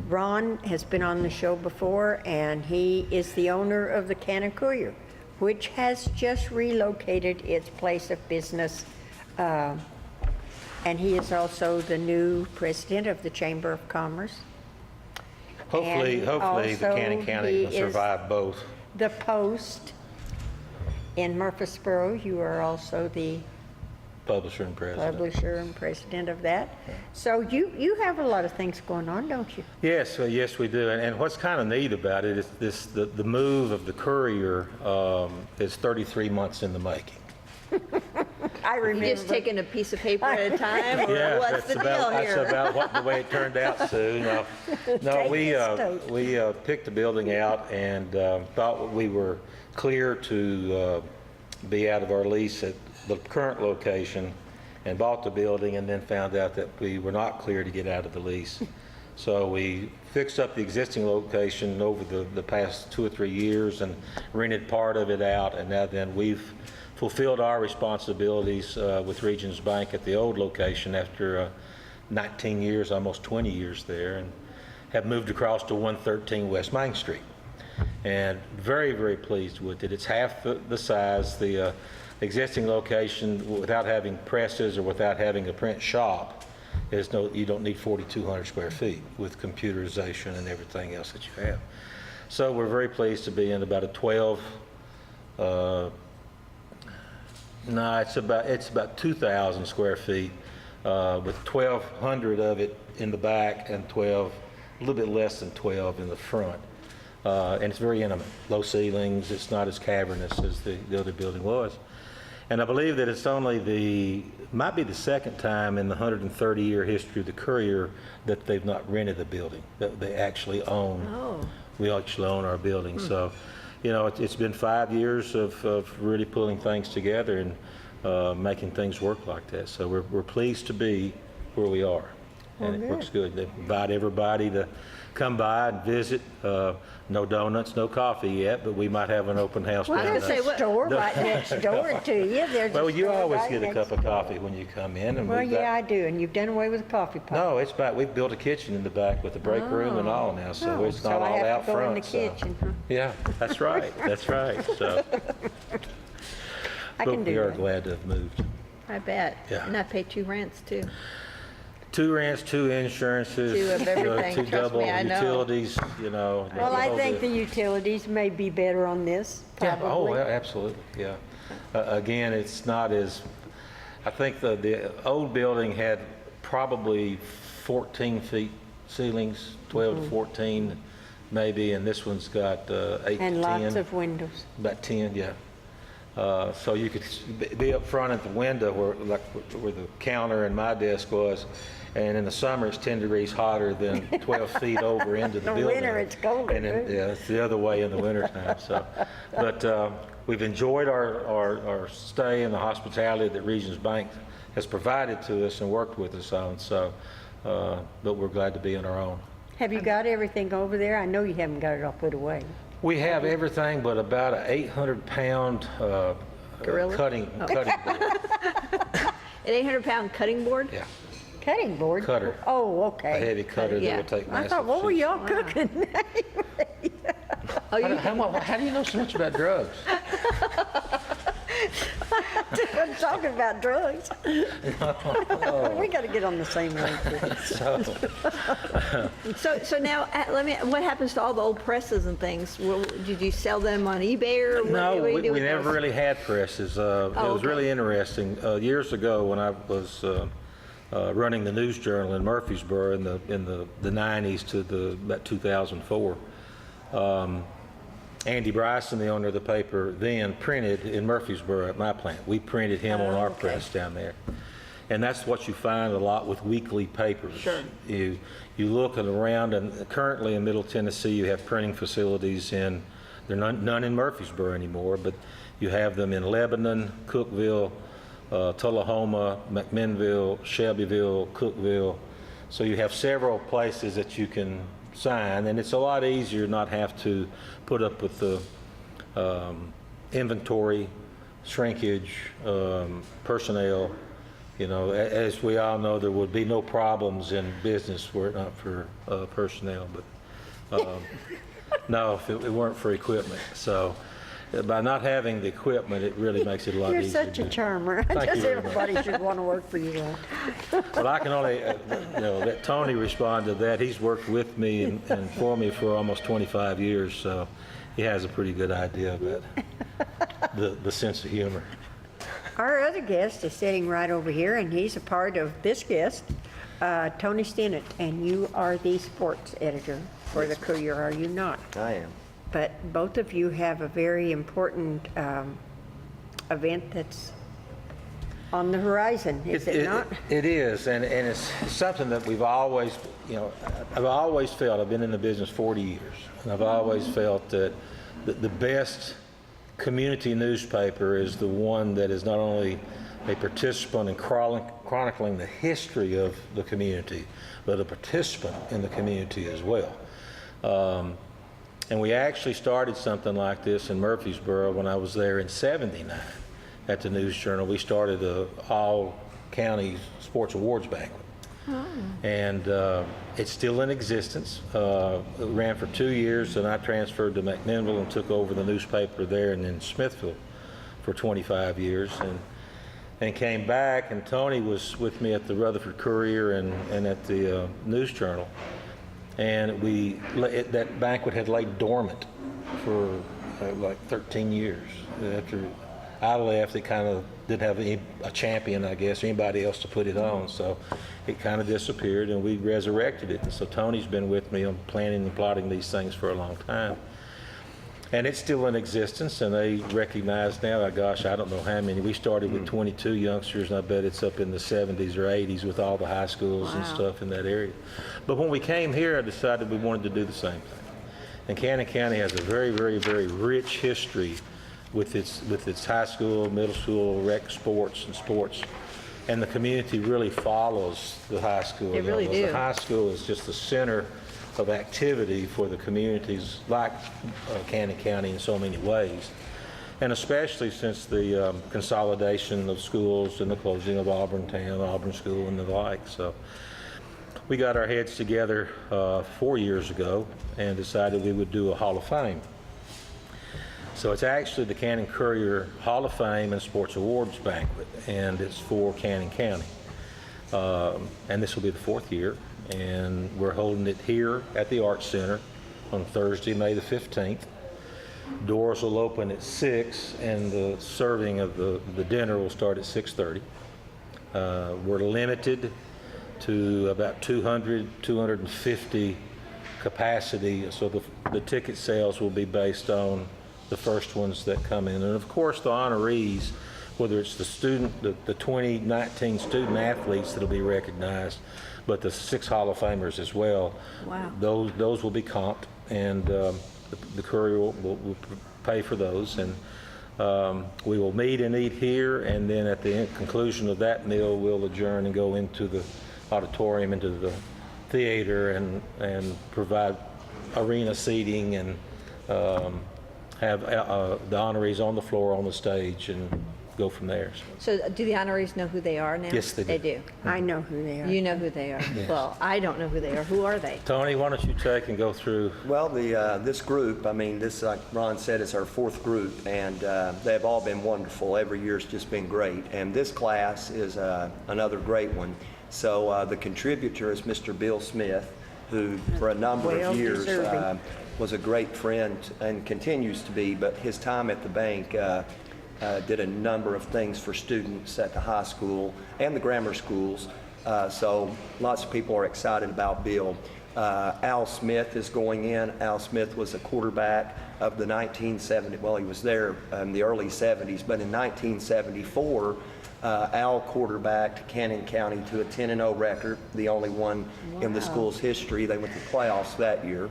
Ron has been on the show before, and he is the owner of the Cannon Courier, which has just relocated its place of business, and he is also the new president of the Chamber of Commerce. Hopefully, And hopefully the Cannon also County he will is survive both. The Post in Murfreesboro, you are also the Publisher and president. publisher and president of that. So you have a lot of things going on, don't you? Yes, yes, we do. And what's kind of neat about it is the move of the Courier is 33 months in the making. I You remember. just taking a piece of paper at a time, or Yeah, what's the deal that's here? about the way it turned out, Sue. No, Take we it straight. we picked the building out and thought we were clear to be out of our lease at the current location, and bought the building, and then found out that we were not clear to get out of the lease. So we fixed up the existing location over the past 2 or 3 years and rented part of it out, and now then we've fulfilled our responsibilities with Regions Bank at the old location after 19 years, almost 20 years there, and have moved across to 113 West Main Street. And very, very pleased with it. It's half the size. The existing location, without having presses or without having a print shop, you don't need 4,200 square feet with computerization and everything else that you have. So we're very pleased to be in about a 12, it's about 2,000 square feet, with 1,200 of it in the back and a little bit less than 12 in the front. And it's very intimate, low ceilings. It's not as cavernous as the other building was. And I believe that it's might be the second time in the 130-year history of the Courier that they've not rented the building, that they actually own. Oh. We actually own our building. So, it's been 5 years of really pulling things together and making things work like that. So we're pleased to be where we are. And it works good. They invite everybody to come by and visit. No donuts, no coffee yet, but we might have an open house. Well, down there's there. a store right next door to you. There's a Well, you store always right get a next cup of door. coffee when you come in. And Well, we've got- yeah, I do, and you've done away with the coffee pot. No, it's back. We've built a kitchen in the back with a break room and all now, so Oh, it's so not I all have to out go in front. the so- kitchen, huh? Yeah, that's right. That's right. So, I but can we do are that. glad to have moved. I bet. Yeah. And I pay 2 rents too. 2 rents, 2 insurances, 2 of everything. 2 Trust double me, I know. utilities. Well, I think the utilities may be better on this, Yeah, probably. yeah, absolutely, yeah. Again, it's not as, I think the old building had probably 14 feet ceilings, 12 to 14 maybe, and this one's got 8 to 10. And lots of windows. About 10, yeah. So you could be up front at the window where the counter and my desk was, and in the summer it's 10 degrees hotter than 12 feet over into the In the building. winter, it's colder, And too. yeah, it's the other way in the wintertime, so. But we've enjoyed our stay and the hospitality that Regions Bank has provided to us and worked with us on, so, but we're glad to be on our own. Have you got everything over there? I know you haven't got it all put away. We have everything but about an 800-pound Gorilla? cutting board. An 800-pound cutting board? Yeah, Cutting board? Cutter. Oh, a okay. heavy cutter that Yeah. will take I massive thought, what were sheets. y'all cooking? How do you know so much about drugs? I'm talking about drugs. We got to get on the same length. So now, what happens to all the old presses and things? Did you sell them on eBay or what No, do you we do with never those? really had presses. It was okay. really interesting. Years ago, when I was running the News Journal in Murfreesboro in the 90s to about 2004, Andy Bryson, the owner of the paper, then printed in Murfreesboro at my plant. We printed him on our press down there. And that's what you find a lot with weekly papers. Sure. You look around, and currently in Middle Tennessee, you have printing facilities in, there are none in Murfreesboro anymore, but you have them in Lebanon, Cookeville, Tullahoma, McMinnville, Shelbyville, Cookeville. So you have several places that you can sign, and it's a lot easier not have to put up with the inventory, shrinkage, personnel. You know, as we all know, there would be no problems in business were it not for personnel. But no, if it weren't for equipment. So by not having the equipment, it really makes it a lot You're easier. such a to- charmer. Thank you Just very much. everybody should want to work for you. Well, I can only, let Tony respond to that. He's worked with me and for me for almost 25 years, so he has a pretty good idea about the sense of humor. Our other guest is sitting right over here, and he's a part of this guest, Tony Stennett, and you are the sports editor for the Courier, are you not? I am. But both of you have a very important event that's on the horizon, is it not? It is, and it's something that we've always, I've always felt, I've been in the business 40 years, and I've always felt that the best community newspaper is the one that is not only a participant in chronicling the history of the community, but a participant in the community as well. And we actually started something like this in Murfreesboro when I was there in '79 at the News Journal. We started a all-county sports awards banquet. And it's still in existence. It ran for 2 years, and I transferred to McMinnville and took over the newspaper there and in Smithville for 25 years. And came back, and Tony was with me at the Rutherford Courier and at the News Journal. And that banquet had laid dormant for like 13 years. After I left, it kind of didn't have a champion, I guess, or anybody else to put it on. So it kind of disappeared, and we resurrected it. And so Tony's been with me on planning and plotting these things for a long time. And it's still in existence, and they recognize now, gosh, I don't know how many. We started with 22 youngsters, and I bet it's up in the 70s or 80s with all the high schools and stuff in that area. But when we came here, I decided we wanted to do the same thing. And Cannon County has a very, very, very rich history with its high school, middle school, rec sports and sports. And the community really follows the high school. They really do. The high school is just the center of activity for the communities like Cannon County in so many ways. And especially since the consolidation of schools and the closing of Auburn Town, Auburn School and the like. So we got our heads together 4 years ago and decided we would do a Hall of Fame. So it's actually the Cannon Courier Hall of Fame and Sports Awards Banquet, and it's for Cannon County. And this will be the 4th year, and we're holding it here at the Arts Center on Thursday, May the 15th. Doors will open at 6, and the serving of the dinner will start at 6:30. We're limited to about 200, 250 capacity, so the ticket sales will be based on the first ones that come in. And of course, the honorees, whether it's the 2019 student athletes that'll be recognized, but the 6 Hall of Famers as well. Wow. Those will be comped, and the Courier will pay for those. And We will meet and eat here, and then at the conclusion of that meal, we'll adjourn and go into the auditorium, into the theater, and provide arena seating and have the honorees on the floor, on the stage, and go from there. So do the honorees know who they are now? Yes, they do. They do. I know who they are. You know who they are. Well, I don't know who they are. Who are they? Tony, why don't you take and go through? Well, this group, I mean, this, like Ron said, is our fourth group, and they've all been wonderful. Every year's just been great, and this class is another great one. So the contributor is Mr. Bill Smith, who for a number Well of years deserving. was a great friend and continues to be, but his time at the bank did a number of things for students at the high school and the grammar schools. So lots of people are excited about Bill. Al Smith is going in. Al Smith was a quarterback of the 1970s. Well, he was there in the early 70s, but in 1974, Al quarterbacked Cannon County to a 10-0 record, the only one in the school's history. They went to the playoffs that year.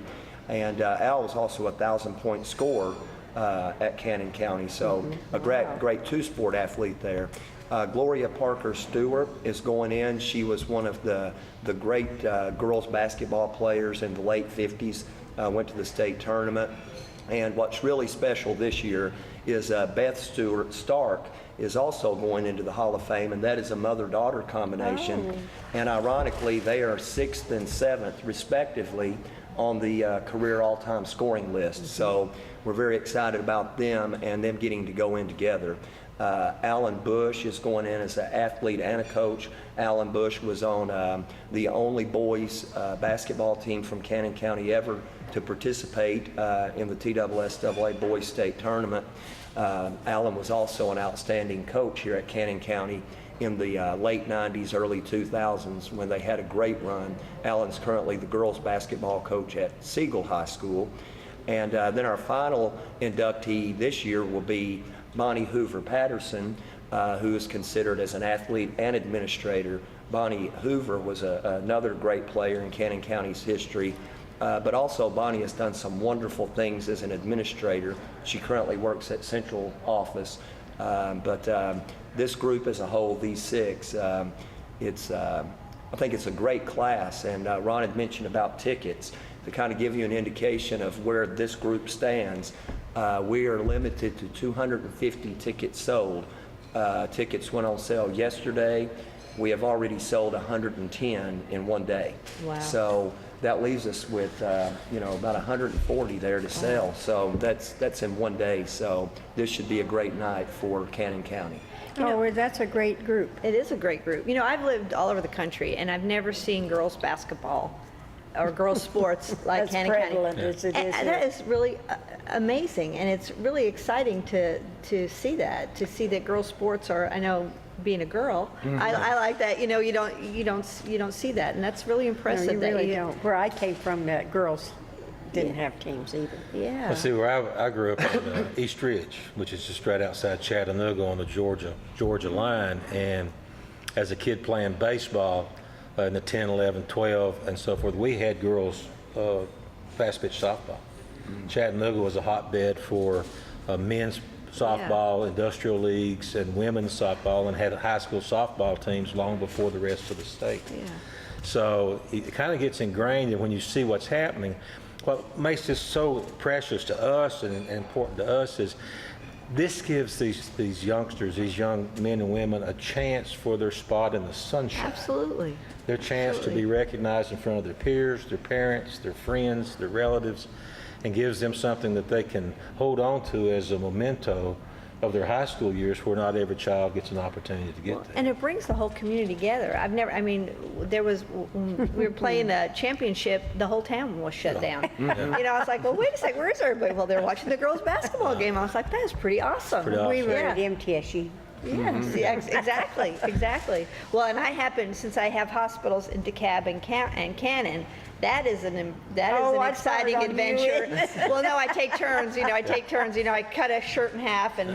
And Al was also a 1,000-point scorer at Cannon County, so a great two-sport athlete there. Gloria Parker Stewart is going in. She was one of the great girls basketball players in the late 50s, went to the state tournament. And what's really special this year is Beth Stewart Stark is also going into the Hall of Fame, and that is a mother-daughter combination. And ironically, they are 6th and 7th, respectively, on the career all-time scoring list. So we're very excited about them and them getting to go in together. Alan Bush is going in as an athlete and a coach. Alan Bush was on the only boys basketball team from Cannon County ever to participate in the TSSAA Boys State Tournament. Alan was also an outstanding coach here at Cannon County in the late 90s, early 2000s when they had a great run. Alan's currently the girls basketball coach at Siegel High School. And then our final inductee this year will be Bonnie Hoover Patterson, who is considered as an athlete and administrator. Bonnie Hoover was another great player in Cannon County's history, but also Bonnie has done some wonderful things as an administrator. She currently works at Central Office, but this group as a whole, these six, I think it's a great class, and Ron had mentioned about tickets. To kind of give you an indication of where this group stands, we are limited to 250 tickets sold. Tickets went on sale yesterday. We have already sold 110 in one day. Wow. So that leaves us with about 140 there to sell. So that's in one day. So this should be a great night for Cannon County. Oh, well, that's a great group. It is a great group. You know, I've lived all over the country, and I've never seen girls basketball or girls sports like As Cannon County. prevalent as it is And here. that is really amazing, and it's really exciting to see that girls sports are. I know, being a girl, I like that. You know, you don't see that, and that's really No, impressive. you that really don't. Where I came from, girls didn't have teams either. Yeah. Let's see, where I grew up in East Ridge, which is just right outside Chattanooga on the Georgia line. And as a kid playing baseball in the 10, 11, 12, and so forth, we had girls fast pitch softball. Chattanooga was a hotbed for men's softball, industrial leagues, and women's softball, and had high school softball teams long before the rest of the state. Yeah. So it kind of gets ingrained, and when you see what's happening, what makes this so precious to us and important to us is this gives these youngsters, these young men and women, a chance for their spot in the sunshine. Absolutely. Their chance to be recognized in front of their peers, their parents, their friends, their relatives, and gives them something that they can hold on to as a memento of their high school years, where not every child gets an opportunity to get there. And it brings the whole community together. When we were playing the championship, the whole town was shut down. You know, I was like, well, wait a second, where's everybody? Well, they're watching the girls' basketball game. I was like, that is pretty awesome. Pretty We were Yeah. at MTSU Yes, yeah, exactly, exactly. Well, and I happen, since I have hospitals in DeKalb and Cannon, that is an Oh, I saw it exciting on you. adventure. Well, no, I take turns, I cut a shirt in half and,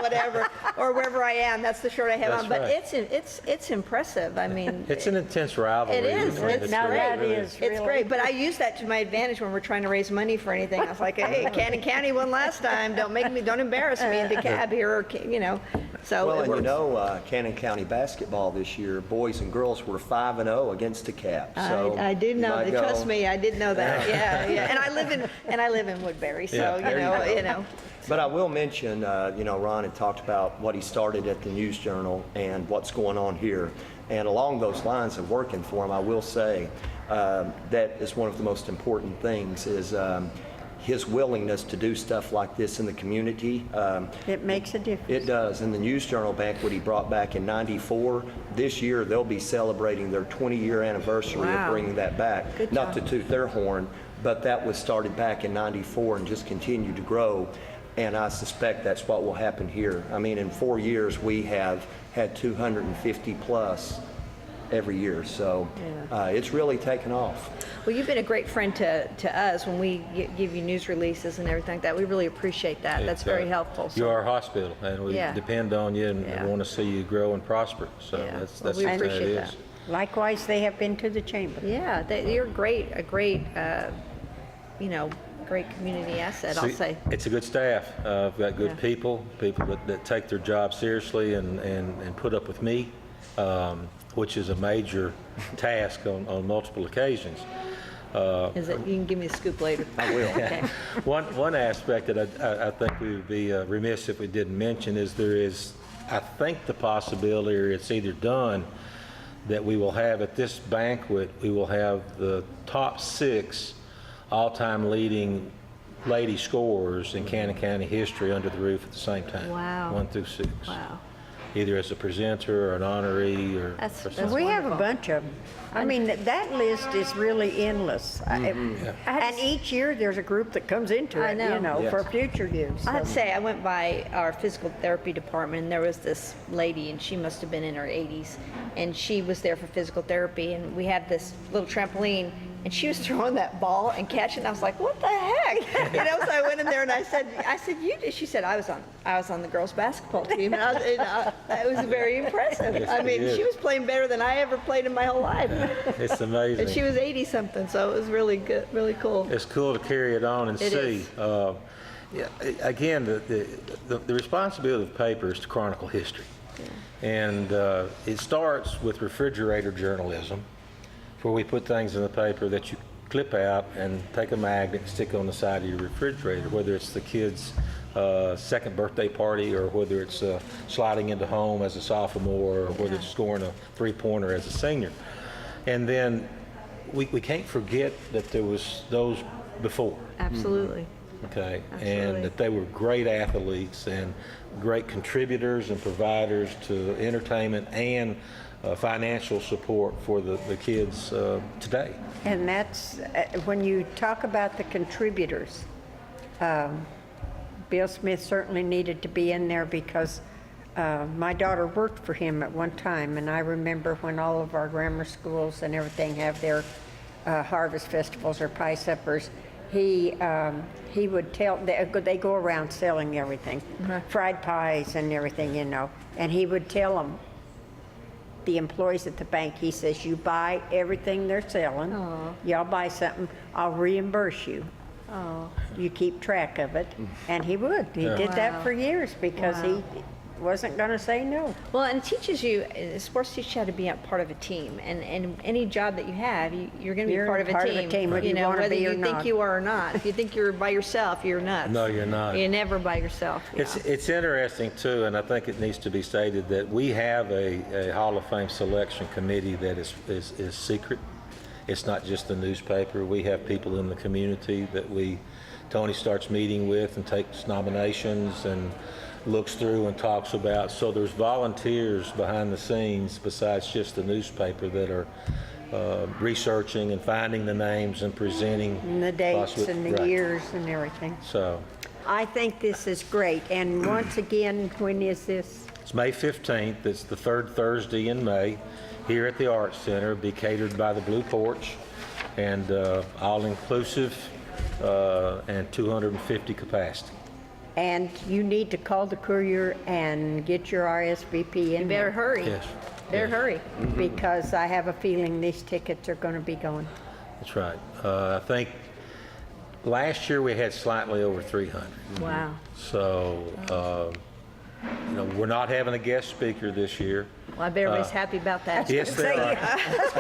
whatever, or wherever I am, that's the shirt I have That's on. But right. it's impressive. I mean, It's an intense rivalry. it is. between the It's two. Now great. that is It's really- great, but I use that to my advantage when we're trying to raise money for anything. I was like, hey, Cannon County won last time. Don't embarrass me in DeKalb here, So Well, it and you works. know, Cannon County basketball this year, boys and girls were 5-0 against DeKalb. So I did you know. might go- Trust me, I did know that. Yeah, yeah. And I live in Woodbury, so Yeah, there you go. So But I will mention, Ron had talked about what he started at the News Journal and what's going on here. And along those lines of working for him, I will say that is one of the most important things is his willingness to do stuff like this in the community. It makes a difference. It does. In the News Journal banquet he brought back in '94, this year they'll be celebrating their 20-year anniversary Wow. of bringing that back. Not to toot their horn, but that was started back in '94 and just continued to grow. And I suspect that's what will happen here. I mean, in 4 years, we have had 250 plus every year. So it's really taken off. Well, you've been a great friend to us when we give you news releases and everything like that. We really appreciate that. That's It's, very helpful. You're our hospital, and we Yeah. depend on you and Yeah. want to see you grow and prosper. So Yeah. that's Well, we just how it appreciate is. that. Likewise, they have been to the chamber. Yeah, you're a great community asset, I'll See, say. It's a good staff. I've got good Yeah. people that take their job seriously and put up with me, which is a major task on multiple occasions. Is it? You can give me a scoop later. I will. Okay. One aspect that I think we would be remiss if we didn't mention is there is, I think, the possibility, or it's either done, that we will have at this banquet, we will have the top 6 all-time leading lady scorers in Cannon County history under the roof at the same time. Wow. 1 through 6. Wow. Either as a presenter or an honoree or. That's something. We have a wonderful. bunch of them. I mean, that list is really endless. And each year, there's a group that comes into I it, know. for future use. I have to say, I went by our physical therapy department, and there was this lady, and she must have been in her 80s, and she was there for physical therapy, and we had this little trampoline, and she was throwing that ball and catching it, and I was like, what the heck? So I went in there and I said, you did? She said, I was on the girls' basketball team, and it was very impressive. Yes, I it mean, is. she was playing better than I ever played in my whole life. It's amazing. And she was 80-something, so it was really good, really cool. It's cool to carry it on and It see. is. Again, the responsibility of paper is to chronicle history. And it starts with refrigerator journalism, where we put things in the paper that you clip out and take a magnet and stick on the side of your refrigerator, whether it's the kid's second birthday party or whether it's sliding into home as a sophomore or whether it's scoring a three-pointer as a senior. And then we can't forget that there was those before. Absolutely. Okay, Absolutely. and that they were great athletes and great contributors and providers to entertainment and financial support for the kids today. And that's, when you talk about the contributors, Bill Smith certainly needed to be in there because my daughter worked for him at one time, and I remember when all of our grammar schools and everything have their harvest festivals or pie suppers, he would tell, they go around selling everything, fried pies and everything, and he would tell them, the employees at the bank, he says, you buy everything they're selling. Y'all buy something, I'll reimburse you. You keep track of it. And he would. He did that for years because he wasn't going to say no. Well, and it teaches you, sports teaches you how to be a part of a team. And any job that you have, you're going to be You're part of a team. whether you want to whether be or you think not. you are or not. If you think you're by yourself, you're nuts. No, you're not. You're never by yourself. Yeah. It's interesting too, and I think it needs to be stated that we have a Hall of Fame selection committee that is secret. It's not just the newspaper. We have people in the community that Tony starts meeting with and takes nominations and looks through and talks about. So there's volunteers behind the scenes besides just the newspaper that are researching and finding the names and presenting. And the dates possibly- and the right. years and everything. So I think this is great. And once again, when is this? It's May 15th. It's the third Thursday in May here at the Arts Center. It'll be catered by the Blue Porch and all-inclusive and 250 capacity. And you need to call the Courier and get your RSVP in You better there, hurry. Yes. Better hurry. because I have a feeling these tickets are going to be going. That's right. I think last year we had slightly over 300. Wow. So, we're not having a guest speaker this year. Well, I bet everybody's happy about that. Yes, they are.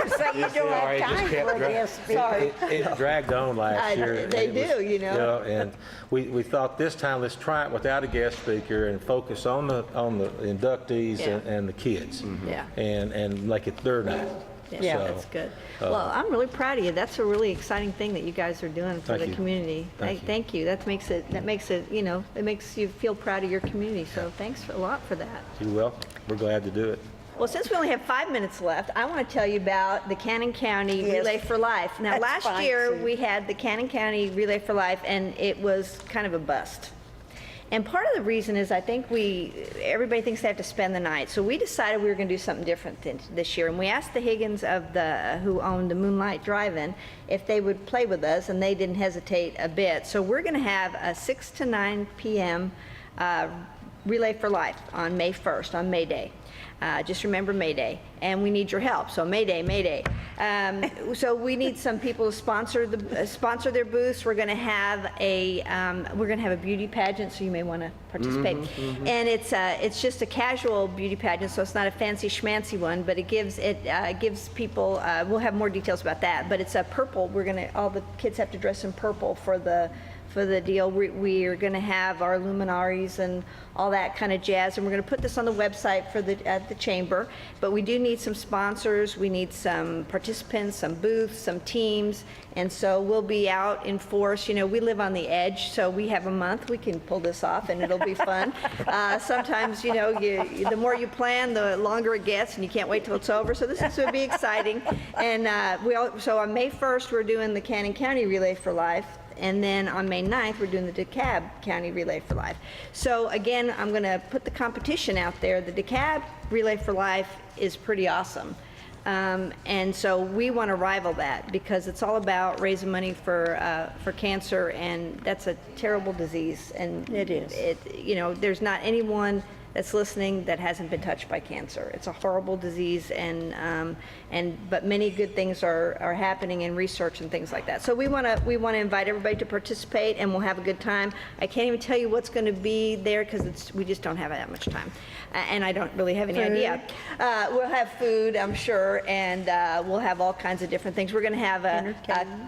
So you don't Sorry, have it just time kept for a dra- guest speaker. It dragged on last year. They and it was- do, you know. And we thought this time, let's try it without a guest speaker and focus on the inductees Yeah. and the kids. Yeah. And make it their night. Yeah. So, That's good. Well, I'm really proud of you. That's a really exciting thing that you guys are doing for Thank the you. community. Thank you. Thank you. That makes it, it makes you feel proud of your community. So thanks a lot for that. You're welcome. We're glad to do it. Well, since we only have 5 minutes left, I want to tell you about the Cannon County Yes. Relay for Life. Now, That's last fine, year, Sue. we had the Cannon County Relay for Life, and it was kind of a bust. And part of the reason is I think everybody thinks they have to spend the night. So we decided we were going to do something different this year. And we asked the Higgins who owned the Moonlight Drive-In if they would play with us, and they didn't hesitate a bit. So we're going to have a 6 to 9 p.m. Relay for Life on May 1st, on May Day. Just remember May Day, and we need your help. So May Day, May Day. So we need some people to sponsor their booths. We're going to have a beauty pageant, so you may want to participate. And it's just a casual beauty pageant, so it's not a fancy schmancy one, but it gives people. We'll have more details about that. But it's a purple. All the kids have to dress in purple for the deal. We are going to have our luminaries and all that kind of jazz, and we're going to put this on the website at the chamber. But we do need some sponsors, we need some participants, some booths, some teams, and so we'll be out in force. We live on the edge, so we have a month. We can pull this off, and it'll be fun. Sometimes, the more you plan, the longer it gets, and you can't wait till it's over. So this is going to be exciting. And so on May 1st, we're doing the Cannon County Relay for Life. And then on May 9th, we're doing the DeKalb County Relay for Life. So again, I'm going to put the competition out there. The DeKalb Relay for Life is pretty awesome. And so we want to rival that because it's all about raising money for cancer, and that's a terrible disease. And It is. There's not anyone that's listening that hasn't been touched by cancer. It's a horrible disease, but many good things are happening in research and things like that. So we want to invite everybody to participate, and we'll have a good time. I can't even tell you what's going to be there because we just don't have that much time, and I don't really have any idea. We'll have food, I'm sure, and we'll have all kinds of different things. We're going to have a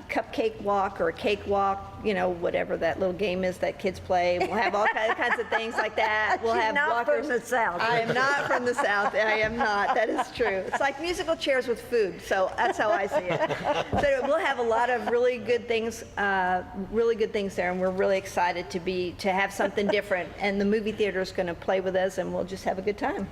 cupcake walk or a cake walk, whatever that little game is that kids play. We'll have all kinds of things like that. We'll have not walkers. from the South. I am not from the South. I am not. That is true. It's like musical chairs with food. So that's how I see it. So we'll have a lot of really good things there, and we're really excited to have something different. And the movie theater is going to play with us, and we'll just have a good time.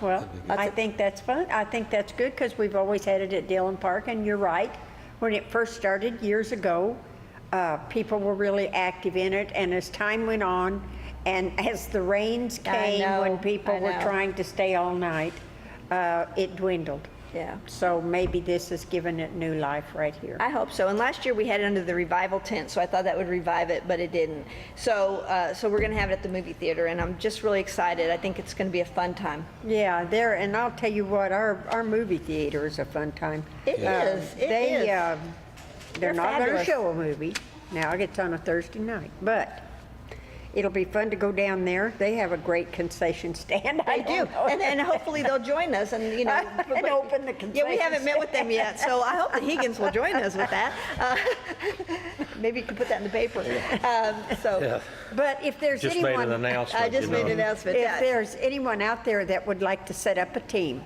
Well, I think that's fun. I think that's good because we've always had it at Dillon Park, and you're right. When it first started years ago, people were really active in it, and as time went on, and as the rains came when people were trying to stay all night, it dwindled. Yeah. So maybe this has given it new life right here. I hope so. And last year we had it under the revival tent, so I thought that would revive it, but it didn't. So we're going to have it at the movie theater, and I'm just really excited. I think it's going to be a fun time. Yeah, and I'll tell you what, our movie theater is a fun time. It is. It is. They're not going to fabulous. show a movie. Now, it's on a Thursday night, but it'll be fun to go down there. They have a great concession stand. They do, and hopefully they'll join us, and And open the Yeah, we haven't concession met with them yet, so I hope the Higgins will join us with that. Maybe you can put that in the paper. But if there's Just made anyone, an announcement. I just made an announcement. if Yeah. there's anyone out there that would like to set up a team,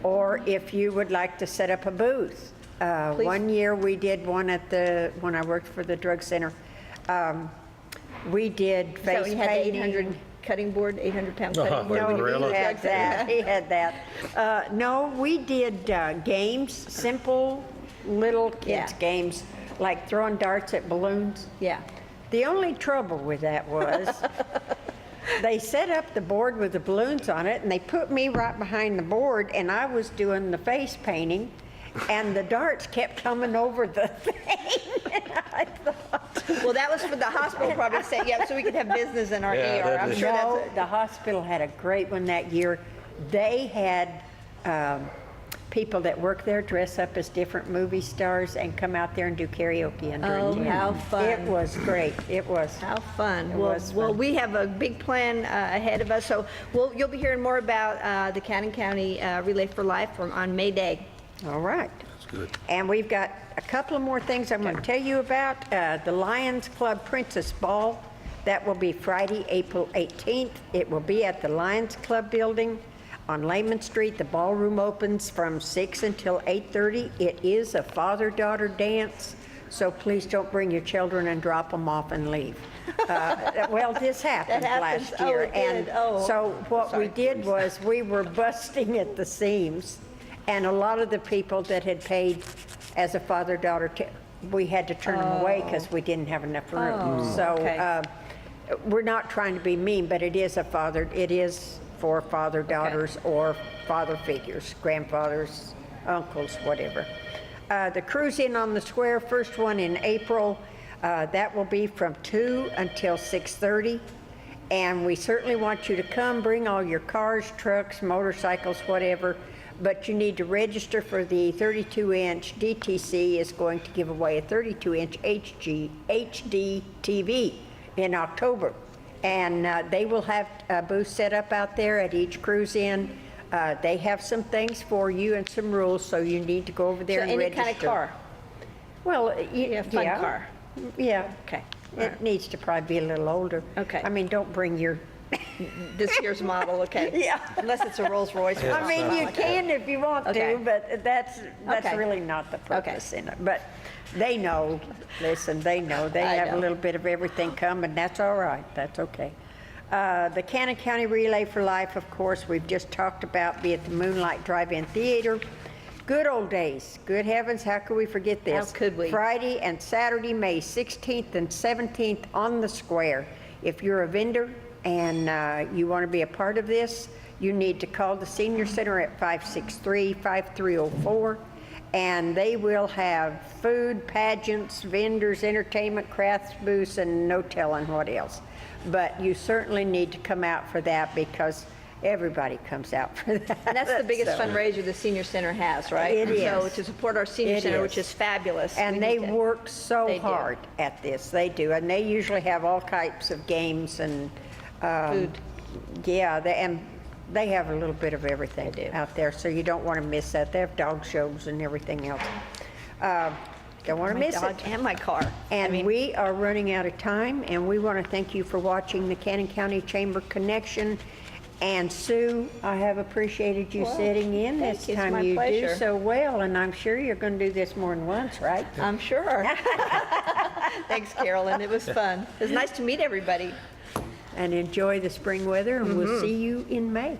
or if you would like to set up a booth. Please. One year we did one when I worked for the drug center. We did So face you had the 800 painting. cutting board, 800-pound Uh-huh. cutting board. No, Gorilla. he had that. He had that. No, we did games, simple little kids Yeah. games, like throwing darts at balloons. Yeah. The only trouble with that was they set up the board with the balloons on it, and they put me right behind the board, and I was doing the face painting, and the darts kept coming over the thing. And I thought, Well, that was for the hospital probably set you up so we could have business in our Yeah, ER. that I'm is- sure no, that's, the hospital had a great one that year. They had people that work there dress up as different movie stars and come out there and do karaoke under a Oh, tent. how fun. It was great. It was. how fun. It Well, was well, fun. we have a big plan ahead of us, so you'll be hearing more about the Cannon County Relay for Life on May Day. All right. That's good. And we've got a couple of more things I'm going to tell you about. The Lions Club Princess Ball, that will be Friday, April 18th. It will be at the Lions Club building on Lehman Street. The ballroom opens from 6 until 8:30. It is a father-daughter dance, so please don't bring your children and drop them off and leave. Well, this happened That last happens. Oh, year. it did. And Oh. so what we did was we were busting at the seams, and a lot of the people that had paid as a father-daughter, we had to turn them away because we didn't have enough room. So okay. we're not trying to be mean, but it is for father-daughters or father figures, grandfathers, uncles, whatever. The Cruise In on the Square, first one in April, that will be from 2 until 6:30. And we certainly want you to come, bring all your cars, trucks, motorcycles, whatever, but you need to register for the 32-inch. DTC is going to give away a 32-inch HD TV in October. And they will have a booth set up out there at each Cruise In. They have some things for you and some rules, so you need to go over there So and any register. kind of car? Well, Yeah, fun car. Yeah. Okay. It needs to probably be a little older. Okay. I mean, don't bring your, This year's model, okay? Yeah. Unless it's a Rolls Royce. or I mean, something you like can if you want Okay. to, but that's Okay. really not the purpose in it. But they know, listen, they know. They I have know. a little bit of everything coming, that's all right, that's okay. The Cannon County Relay for Life, of course, we've just talked about, be at the Moonlight Drive-In Theater. Good old days, good heavens, how could we forget this? How could we? Friday and Saturday, May 16th and 17th on the square. If you're a vendor and you want to be a part of this, you need to call the Senior Center at 563-5304, and they will have food, pageants, vendors, entertainment, crafts booths, and no telling what else. But you certainly need to come out for that because everybody comes out for that. And that's the biggest So- fundraiser the senior center has, right? It So is. to support our senior It center, is. which is fabulous. we And they need to- work so They do. hard at this, they do, and they usually have all types of games and, Food. yeah, and they have a little bit of everything out there, so you don't want to miss that. They have dog shows and everything else. Don't want to My miss dog it. and my car. And we are running out of time, and we want to thank you for watching the Cannon County Chamber Connection. And Sue, I have appreciated you sitting in thank this you. It's time. my You do pleasure. so well, and I'm sure you're going to do this more than once, right? I'm sure. Thanks, Carolyn. It was fun. It was nice to meet everybody. And enjoy the spring weather, and we'll see you in May.